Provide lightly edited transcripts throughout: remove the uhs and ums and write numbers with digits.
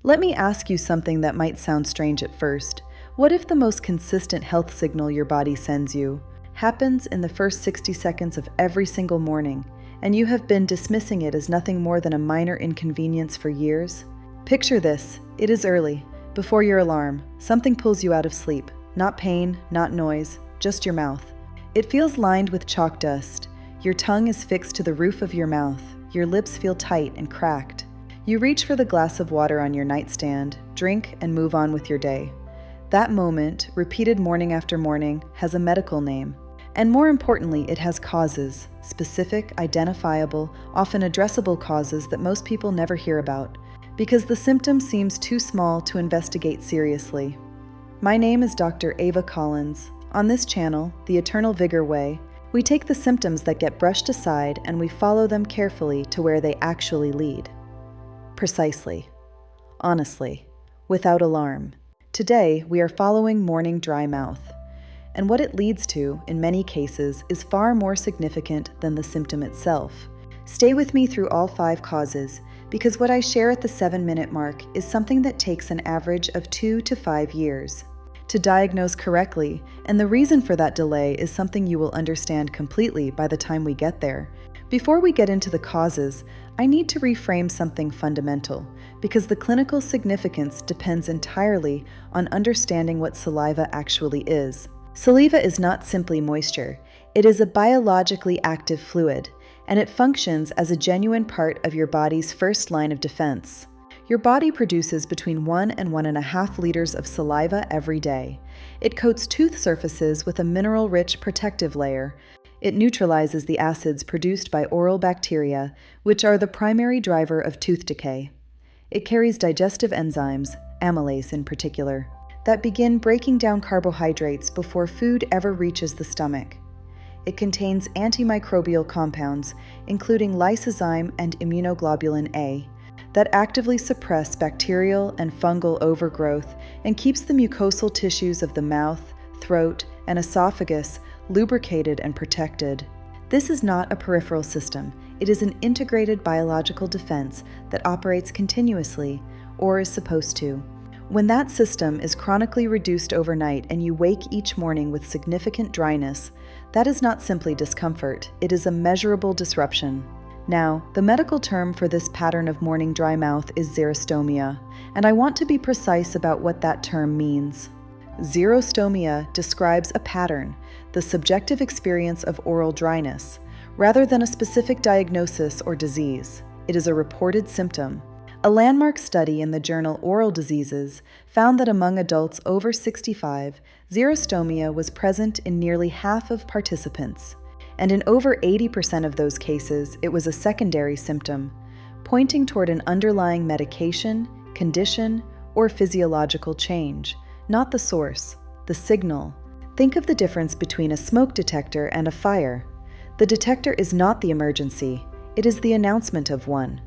Let me ask you something that might sound strange at first. What if the most consistent health signal your body sends you happens in the first 60 seconds of every single morning, and you have been dismissing it as nothing more than a minor inconvenience for years? Picture this. It is early, before your alarm. Something pulls you out of sleep. Not pain, not noise, just your mouth. It feels lined with chalk dust. Your tongue is fixed to the roof of your mouth. Your lips feel tight and cracked. You reach for the glass of water on your nightstand, drink, and move on with your day. That moment, repeated morning after morning, has a medical name. And more importantly, it has causes, specific, identifiable, often addressable causes that most people never hear about, because the symptom seems too small to investigate seriously. My name is Dr. Ava Collins. On this channel, The Eternal Vigor Way, we take the symptoms that get brushed aside and we follow them carefully to where they actually lead. Precisely. Honestly. Without alarm. Today, we are following morning dry mouth. And what it leads to, in many cases, is far more significant than the symptom itself. Stay with me through all 5 causes, because what I share at the 7-minute mark is something that takes an average of 2 to 5 years to diagnose correctly, and the reason for that delay is something you will understand completely by the time we get there. Before we get into the causes, I need to reframe something fundamental, because the clinical significance depends entirely on understanding what saliva actually is. Saliva is not simply moisture. It is a biologically active fluid, and it functions as a genuine part of your body's first line of defense. Your body produces between 1 and 1.5 liters of saliva every day. It coats tooth surfaces with a mineral-rich protective layer. It neutralizes the acids produced by oral bacteria, which are the primary driver of tooth decay. It carries digestive enzymes, amylase in particular, that begin breaking down carbohydrates before food ever reaches the stomach. It contains antimicrobial compounds, including lysozyme and immunoglobulin A, that actively suppress bacterial and fungal overgrowth and keeps the mucosal tissues of the mouth, throat, and esophagus lubricated and protected. This is not a peripheral system. It is an integrated biological defense that operates continuously, or is supposed to. When that system is chronically reduced overnight and you wake each morning with significant dryness, that is not simply discomfort, it is a measurable disruption. Now, the medical term for this pattern of morning dry mouth is xerostomia, and I want to be precise about what that term means. Xerostomia describes a pattern, the subjective experience of oral dryness, rather than a specific diagnosis or disease. It is a reported symptom. A landmark study in the journal Oral Diseases found that among adults over 65, xerostomia was present in nearly half of participants. And in over 80% of those cases, it was a secondary symptom, pointing toward an underlying medication, condition, or physiological change, not the source, the signal. Think of the difference between a smoke detector and a fire. The detector is not the emergency, it is the announcement of one.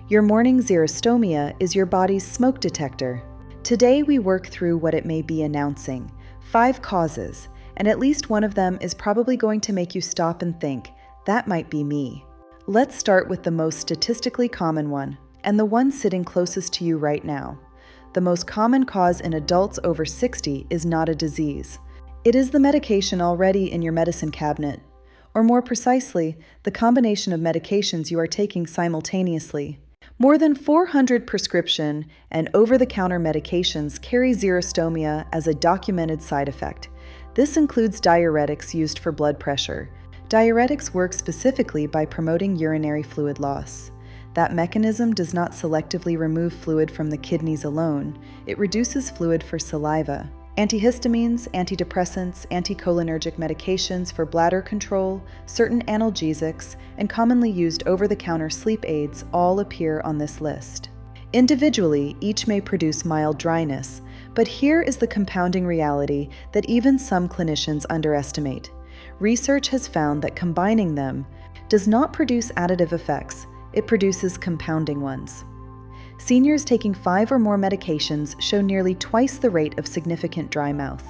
Your morning xerostomia is your body's smoke detector. Today we work through what it may be announcing, 5 causes, and at least one of them is probably going to make you stop and think, that might be me. Let's start with the most statistically common one, and the one sitting closest to you right now. The most common cause in adults over 60 is not a disease. It is the medication already in your medicine cabinet, or more precisely, the combination of medications you are taking simultaneously. More than 400 prescription and over-the-counter medications carry xerostomia as a documented side effect. This includes diuretics used for blood pressure. Diuretics work specifically by promoting urinary fluid loss. That mechanism does not selectively remove fluid from the kidneys alone. It reduces fluid for saliva. Antihistamines, antidepressants, anticholinergic medications for bladder control, certain analgesics, and commonly used over-the-counter sleep aids all appear on this list. Individually, each may produce mild dryness, but here is the compounding reality that even some clinicians underestimate. Research has found that combining them does not produce additive effects, it produces compounding ones. Seniors taking 5 or more medications show nearly twice the rate of significant dry mouth,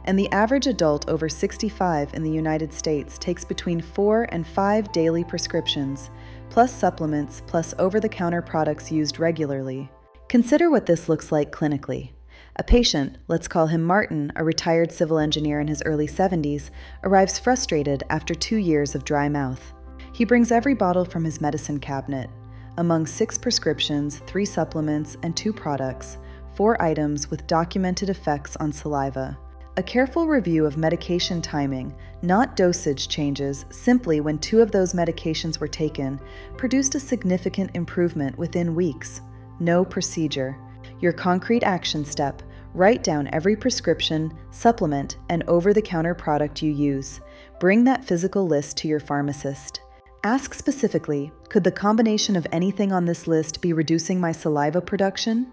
and the average adult over 65 in the United States takes between 4 and 5 daily prescriptions, plus supplements, plus over-the-counter products used regularly. Consider what this looks like clinically. A patient, let's call him Martin, a retired civil engineer in his early 70s, arrives frustrated after 2 years of dry mouth. He brings every bottle from his medicine cabinet. Among 6 prescriptions, 3 supplements, and 2 products, 4 items with documented effects on saliva. A careful review of medication timing, not dosage changes, simply when 2 of those medications were taken, produced a significant improvement within weeks. No procedure. Your concrete action step: write down every prescription, supplement, and over-the-counter product you use. Bring that physical list to your pharmacist. Ask specifically, could the combination of anything on this list be reducing my saliva production?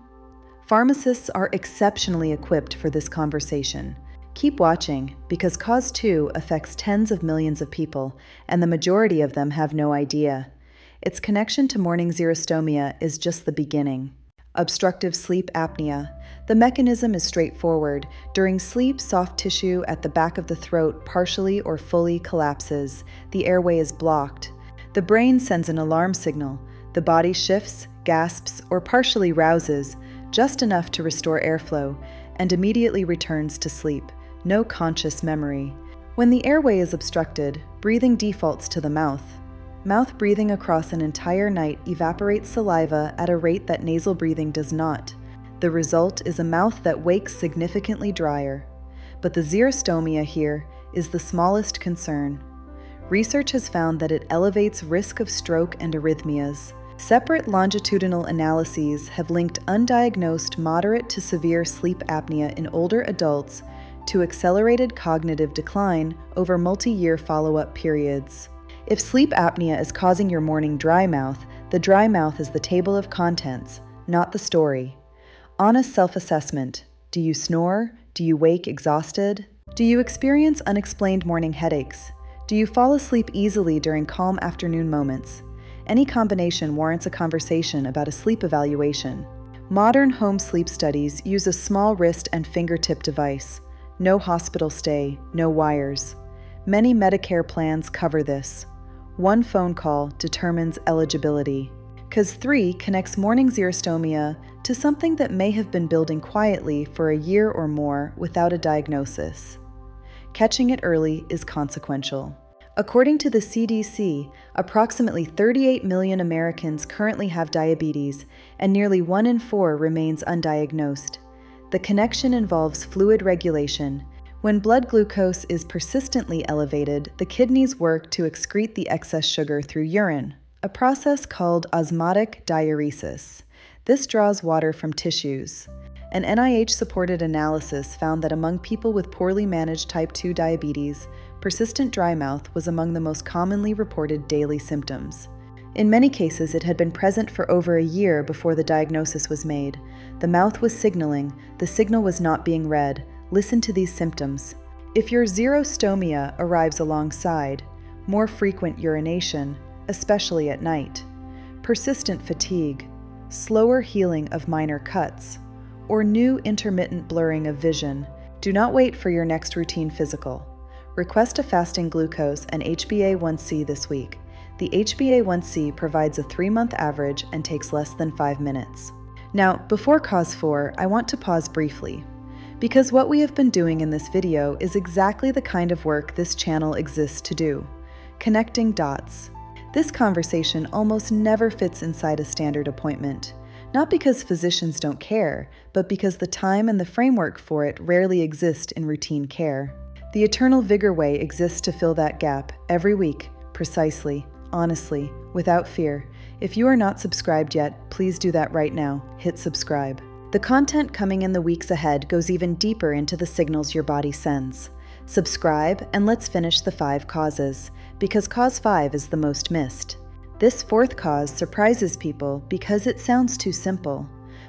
Pharmacists are exceptionally equipped for this conversation. Keep watching, because cause 2 affects tens of millions of people, and the majority of them have no idea. Its connection to morning xerostomia is just the beginning. Obstructive sleep apnea. The mechanism is straightforward. During sleep, soft tissue at the back of the throat partially or fully collapses. The airway is blocked. The brain sends an alarm signal. The body shifts, gasps, or partially rouses, just enough to restore airflow, and immediately returns to sleep. No conscious memory. When the airway is obstructed, breathing defaults to the mouth. Mouth breathing across an entire night evaporates saliva at a rate that nasal breathing does not. The result is a mouth that wakes significantly drier. But the xerostomia here is the smallest concern. Research has found that it elevates risk of stroke and arrhythmias. Separate longitudinal analyses have linked undiagnosed moderate to severe sleep apnea in older adults to accelerated cognitive decline over multi-year follow-up periods. If sleep apnea is causing your morning dry mouth, the dry mouth is the table of contents, not the story. Honest self-assessment. Do you snore? Do you wake exhausted? Do you experience unexplained morning headaches? Do you fall asleep easily during calm afternoon moments? Any combination warrants a conversation about a sleep evaluation. Modern home sleep studies use a small wrist and fingertip device. No hospital stay, no wires. Many Medicare plans cover this. 1 phone call determines eligibility. Cause 3 connects morning xerostomia to something that may have been building quietly for a year or more without a diagnosis. Catching it early is consequential. According to the CDC, approximately 38 million Americans currently have diabetes, and nearly 1 in 4 remains undiagnosed. The connection involves fluid regulation. When blood glucose is persistently elevated, the kidneys work to excrete the excess sugar through urine, a process called osmotic diuresis. This draws water from tissues. An NIH-supported analysis found that among people with poorly managed type 2 diabetes, persistent dry mouth was among the most commonly reported daily symptoms. In many cases, it had been present for over a year before the diagnosis was made. The mouth was signaling, the signal was not being read. Listen to these symptoms. If your xerostomia arrives alongside, more frequent urination, especially at night, persistent fatigue, slower healing of minor cuts, or new intermittent blurring of vision, do not wait for your next routine physical. Request a fasting glucose and HbA1c this week. The HbA1c provides a 3-month average and takes less than 5 minutes. Now, before cause 4, I want to pause briefly, because what we have been doing in this video is exactly the kind of work this channel exists to do: connecting dots. This conversation almost never fits inside a standard appointment, not because physicians don't care, but because the time and the framework for it rarely exist in routine care. The eternal Vigor way exists to fill that gap every week, precisely, honestly, without fear. If you are not subscribed yet, please do that right now. Hit subscribe. The content coming in the weeks ahead goes even deeper into the signals your body sends. Subscribe, and let's finish the 5 causes, because cause 5 is the most missed. This 4th cause surprises people because it sounds too simple,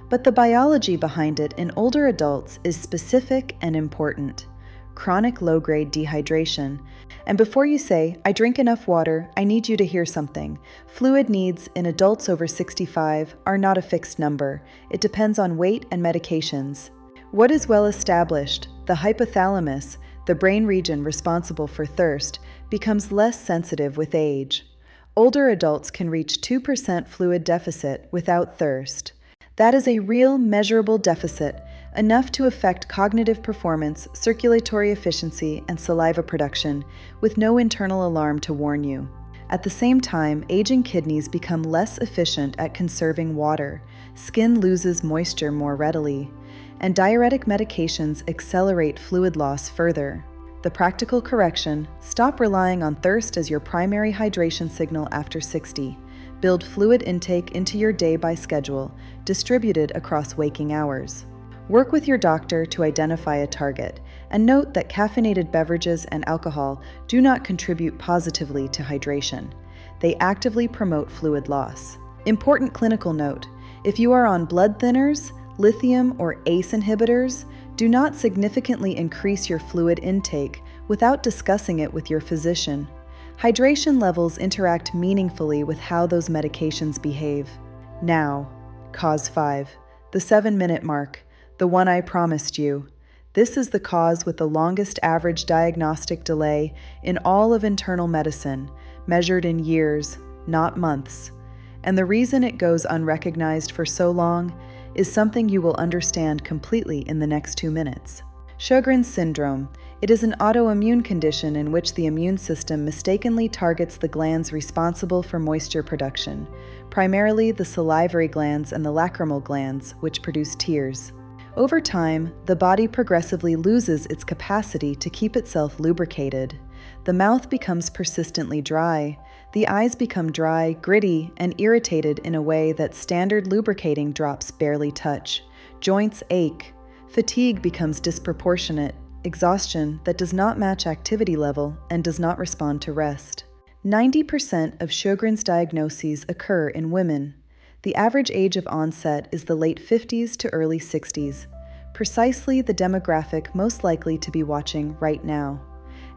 but the biology behind it in older adults is specific and important: chronic low-grade dehydration. And before you say, "I drink enough water," I need you to hear something. Fluid needs in adults over 65 are not a fixed number. It depends on weight and medications. What is well established, the hypothalamus, the brain region responsible for thirst, becomes less sensitive with age. Older adults can reach 2% fluid deficit without thirst. That is a real, measurable deficit, enough to affect cognitive performance, circulatory efficiency, and saliva production, with no internal alarm to warn you. At the same time, aging kidneys become less efficient at conserving water, skin loses moisture more readily, and diuretic medications accelerate fluid loss further. The practical correction: stop relying on thirst as your primary hydration signal after 60. Build fluid intake into your day by schedule, distributed across waking hours. Work with your doctor to identify a target, and note that caffeinated beverages and alcohol do not contribute positively to hydration. They actively promote fluid loss. Important clinical note: if you are on blood thinners, lithium or ACE inhibitors, do not significantly increase your fluid intake without discussing it with your physician. Hydration levels interact meaningfully with how those medications behave. Now, cause 5, the 7-minute mark, the one I promised you. This is the cause with the longest average diagnostic delay in all of internal medicine, measured in years, not months. And the reason it goes unrecognized for so long is something you will understand completely in the next 2 minutes. Sjögren syndrome. It is an autoimmune condition in which the immune system mistakenly targets the glands responsible for moisture production, primarily the salivary glands and the lacrimal glands, which produce tears. Over time, the body progressively loses its capacity to keep itself lubricated. The mouth becomes persistently dry. The eyes become dry, gritty, and irritated in a way that standard lubricating drops barely touch. Joints ache. Fatigue becomes disproportionate. Exhaustion that does not match activity level and does not respond to rest. 90% of Sjögren's diagnoses occur in women. The average age of onset is the late 50s to early 60s, precisely the demographic most likely to be watching right now.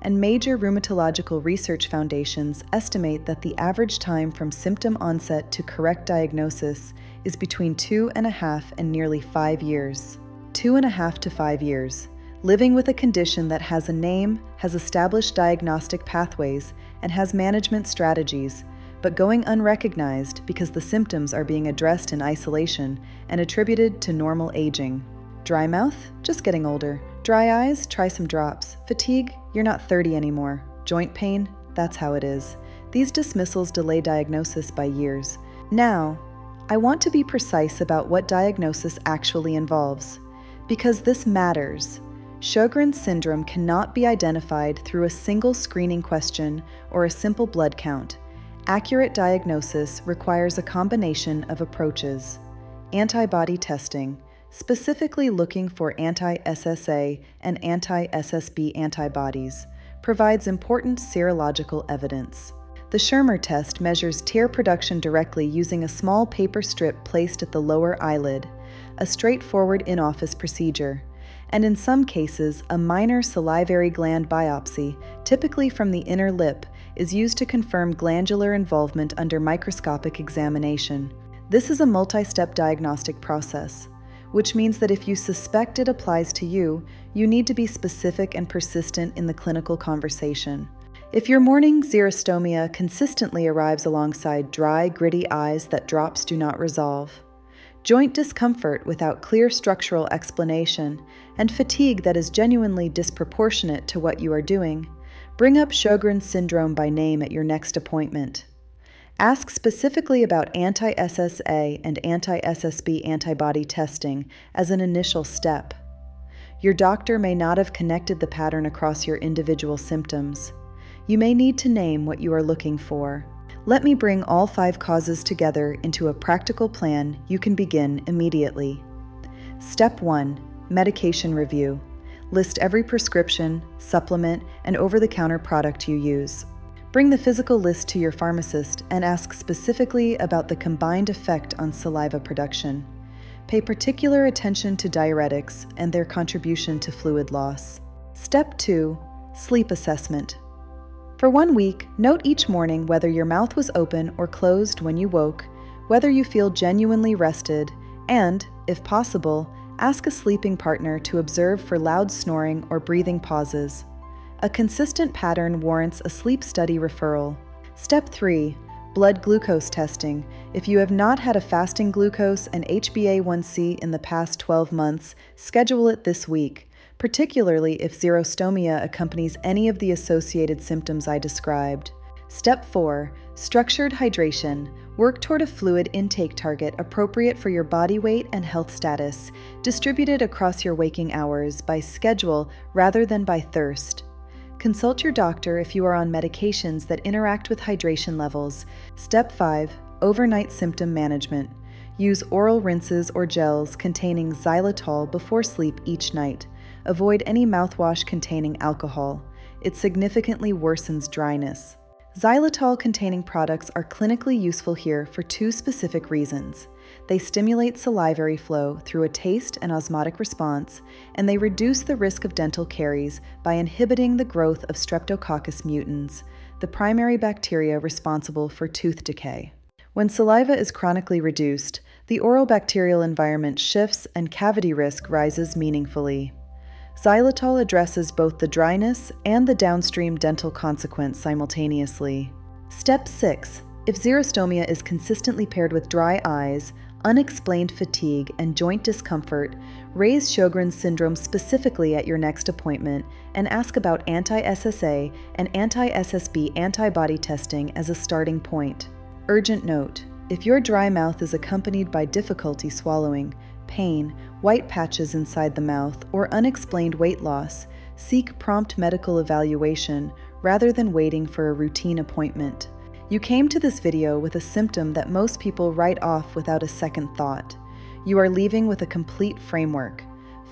And major rheumatological research foundations estimate that the average time from symptom onset to correct diagnosis is between 2.5 and nearly 5 years. 2.5 to 5 years. Living with a condition that has a name, has established diagnostic pathways, and has management strategies, but going unrecognized because the symptoms are being addressed in isolation and attributed to normal aging. Dry mouth? Just getting older. Dry eyes? Try some drops. Fatigue? You're not 30 anymore. Joint pain? That's how it is. These dismissals delay diagnosis by years. Now, I want to be precise about what diagnosis actually involves, because this matters. Sjögren's syndrome cannot be identified through a single screening question or a simple blood count. Accurate diagnosis requires a combination of approaches. Antibody testing, specifically looking for anti-SSA and anti-SSB antibodies, provides important serological evidence. The Schirmer test measures tear production directly using a small paper strip placed at the lower eyelid, a straightforward in-office procedure. And in some cases, a minor salivary gland biopsy, typically from the inner lip, is used to confirm glandular involvement under microscopic examination. This is a multi-step diagnostic process, which means that if you suspect it applies to you, you need to be specific and persistent in the clinical conversation. If your morning xerostomia consistently arrives alongside dry, gritty eyes that drops do not resolve, joint discomfort without clear structural explanation, and fatigue that is genuinely disproportionate to what you are doing, bring up Sjögren's syndrome by name at your next appointment. Ask specifically about anti-SSA and anti-SSB antibody testing as an initial step. Your doctor may not have connected the pattern across your individual symptoms. You may need to name what you are looking for. Let me bring all 5 causes together into a practical plan you can begin immediately. Step 1. Medication review. List every prescription, supplement, and over-the-counter product you use. Bring the physical list to your pharmacist and ask specifically about the combined effect on saliva production. Pay particular attention to diuretics and their contribution to fluid loss. Step 2. Sleep assessment. For 1 week, note each morning whether your mouth was open or closed when you woke, whether you feel genuinely rested, and, if possible, ask a sleeping partner to observe for loud snoring or breathing pauses. A consistent pattern warrants a sleep study referral. Step 3. Blood glucose testing. If you have not had a fasting glucose and HbA1c in the past 12 months, schedule it this week, particularly if xerostomia accompanies any of the associated symptoms I described. Step 4. Structured hydration. Work toward a fluid intake target appropriate for your body weight and health status, distributed across your waking hours by schedule rather than by thirst. Consult your doctor if you are on medications that interact with hydration levels. Step 5. Overnight symptom management. Use oral rinses or gels containing xylitol before sleep each night. Avoid any mouthwash containing alcohol. It significantly worsens dryness. Xylitol-containing products are clinically useful here for two specific reasons. They stimulate salivary flow through a taste and osmotic response, and they reduce the risk of dental caries by inhibiting the growth of Streptococcus mutans, the primary bacteria responsible for tooth decay. When saliva is chronically reduced, the oral bacterial environment shifts and cavity risk rises meaningfully. Xylitol addresses both the dryness and the downstream dental consequence simultaneously. Step 6. If xerostomia is consistently paired with dry eyes, unexplained fatigue, and joint discomfort, raise Sjögren syndrome specifically at your next appointment and ask about anti-SSA and anti-SSB antibody testing as a starting point. Urgent note: if your dry mouth is accompanied by difficulty swallowing, pain, white patches inside the mouth, or unexplained weight loss, seek prompt medical evaluation rather than waiting for a routine appointment. You came to this video with a symptom that most people write off without a second thought. You are leaving with a complete framework,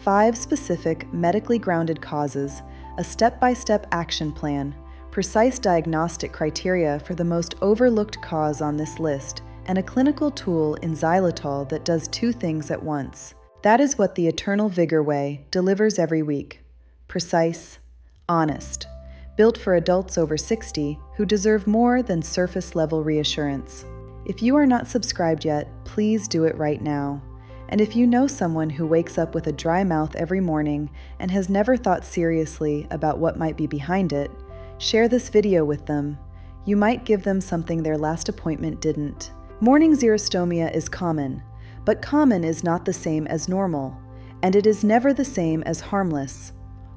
5 specific, medically grounded causes, a step-by-step action plan, precise diagnostic criteria for the most overlooked cause on this list, and a clinical tool in xylitol that does 2 things at once. That is what the Eternal Vigor Way delivers every week. Precise, honest, built for adults over 60 who deserve more than surface-level reassurance. If you are not subscribed yet, please do it right now. And if you know someone who wakes up with a dry mouth every morning and has never thought seriously about what might be behind it, share this video with them. You might give them something their last appointment didn't. Morning xerostomia is common, but common is not the same as normal, and it is never the same as harmless.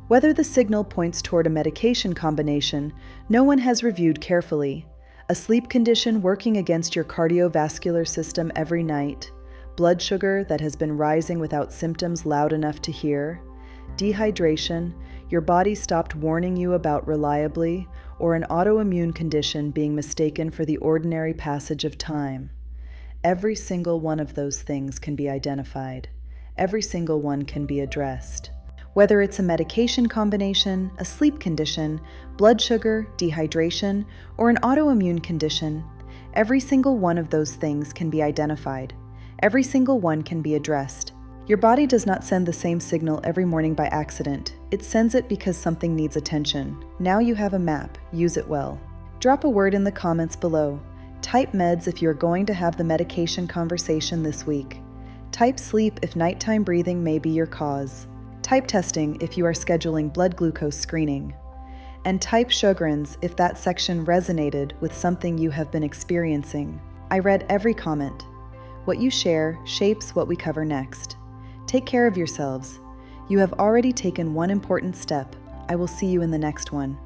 Whether the signal points toward a medication combination, no one has reviewed carefully, a sleep condition working against your cardiovascular system every night, blood sugar that has been rising without symptoms loud enough to hear, dehydration, your body stopped warning you about reliably, or an autoimmune condition being mistaken for the ordinary passage of time. Every single one of those things can be identified. Every single one can be addressed. Whether it's a medication combination, a sleep condition, blood sugar, dehydration, or an autoimmune condition, every single one of those things can be identified. Every single one can be addressed. Your body does not send the same signal every morning by accident. It sends it because something needs attention. Now you have a map. Use it well. Drop a word in the comments below. Type meds if you're going to have the medication conversation this week. Type sleep if nighttime breathing may be your cause. Type testing if you are scheduling blood glucose screening. And type Sjögren's if that section resonated with something you have been experiencing. I read every comment. What you share shapes what we cover next. Take care of yourselves. You have already taken one important step. I will see you in the next one.